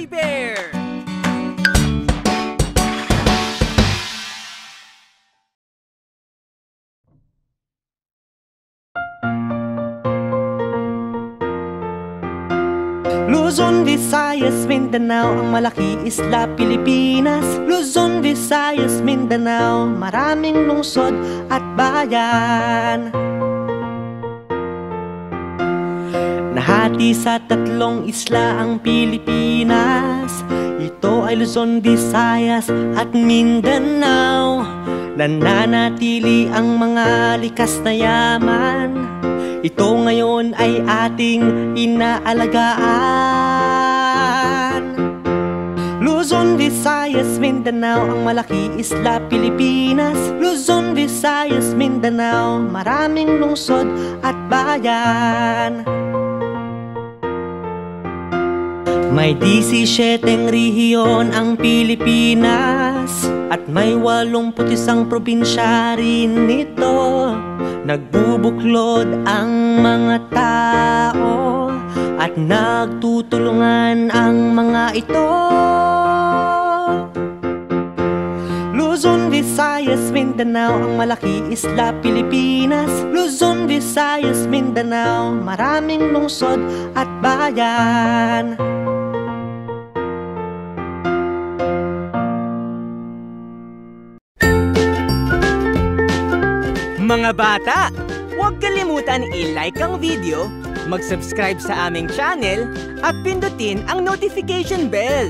Fuzzy Bear! Luzon, Visayas, Mindanao, ang malaki isla Pilipinas. Luzon, Visayas, Mindanao, maraming lungsod at bayan. Nahati sa tatlong isla ang Pilipinas. Ito ay Luzon, Visayas at Mindanao. Nananatili ang mga likas na yaman. Ito ngayon ay ating inaalagaan. Luzon, Visayas, Mindanao, ang malaki isla Pilipinas. Luzon, Visayas, Mindanao, maraming lungsod at bayan. May 17 rehiyon ang Pilipinas at may 81 probinsya rin nito. Nagbubuklod ang mga tao at nagtutulungan ang mga ito. Luzon, Visayas, Mindanao, ang malaki isla Pilipinas. Luzon, Visayas, Mindanao, maraming lungsod at bayan. Mga bata, huwag kalimutan i-like ang video, mag-subscribe sa aming channel, at pindutin ang notification bell.